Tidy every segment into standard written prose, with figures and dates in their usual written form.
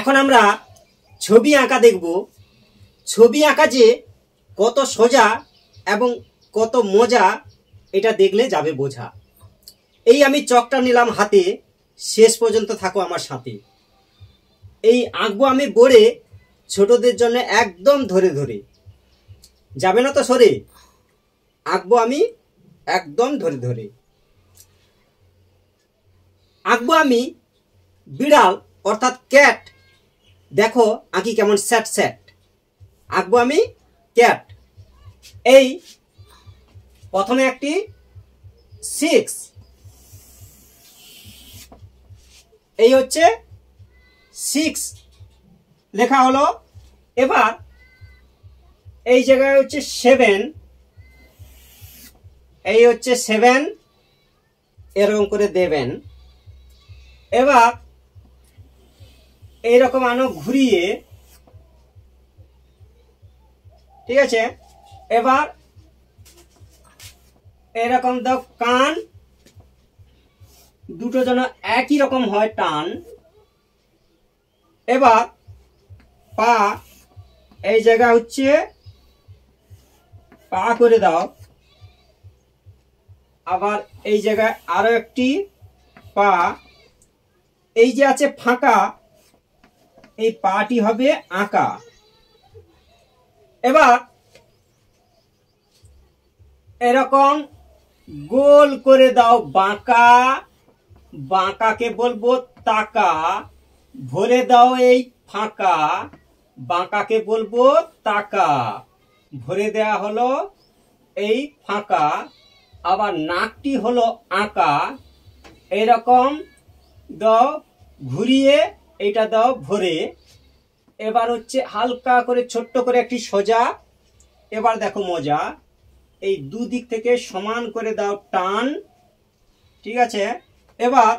এখন আমরা ছবি আঁকা দেখব। ছবি আঁকা যে কত সোজা এবং কত মজা এটা দেখলে যাবে বোঝা। এই আমি চকটা নিলাম হাতে, শেষ পর্যন্ত থাকো আমার সাথে। এই আঁকবো আমি বোর্ডে ছোটদের জন্য একদম ধরে ধরে, যাবে না তো সরে। আঁকবো আমি একদম ধরে ধরে। আঁকবো আমি বিড়াল অর্থাৎ ক্যাট। দেখো আঁকি কেমন স্যাট স্যাট। আঁকবো আমি ক্যাট। এই প্রথমে একটি 6, এই হচ্ছে 6 লেখা হলো। এবার এই জায়গায় হচ্ছে 7, এই হচ্ছে 7, এরকম করে দেবেন। এবার এইরকম আনো ঘুরিয়ে, ঠিক আছে। এবার এরকম দাও কান, দুটো যেন একই রকম হয় টান। এবার পা, এই জায়গা হচ্ছে পা করে দাও। আবার এই জায়গায় আরো একটি পা, এই যে আছে ফাঁকা, এই পাটি হবে আঁকা। এবার এরকম গোল করে দাও বাঁকা, বাঁকাকে বলবো তাকা। ভরে দাও এই ফাঁকা, বাঁকাকে বলবো তাকা। ভরে দেয়া হলো এই ফাঁকা। আবার নাকটি হলো আঁকা, এরকম দাও ঘুরিয়ে, এইটা দাও ভরে। এবার হচ্ছে হালকা করে ছোট্ট করে একটি সোজা। এবার দেখো মজা, এই দুদিক থেকে সমান করে দাও টান, ঠিক আছে। এবার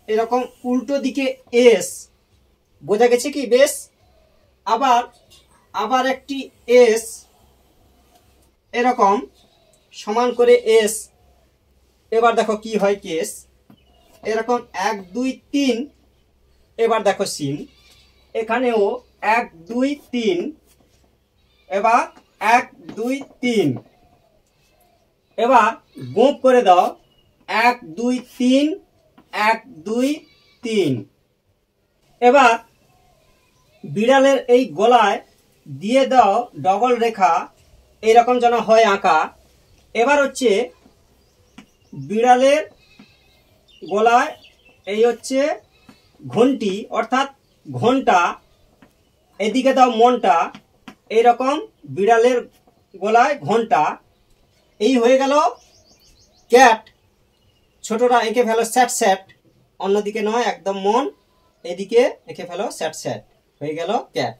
এরকম উল্টো দিকে এস, বোঝা গেছে কি বেশ। আবার আবার একটি এস, এরকম সমান করে এস। এবার দেখো কি হয় কেস, এরকম 1 2 3। এবার দেখো সিন, এখানেও 1 2 3। এবার 1 2 3। এবার গোপ করে দাও 1 2 3 1 2 3। এবার বিড়ালের এই গলায় দিয়ে দাও ডবল রেখা, এইরকম যেন হয় আঁকা। এবার হচ্ছে বিড়ালের গলায় এই হচ্ছে ঘন্টি অর্থাৎ ঘন্টা, এদিকে দাও মনটা, এইরকম বিড়ালের গলায় ঘন্টা। এই হয়ে গেল ক্যাট। ছোটরা এঁকে ফেলো স্যাট স্যাট, অন্যদিকে নয় একদম মন, এদিকে এঁকে ফেলো স্যাট স্যাট, হয়ে গেল ক্যাট।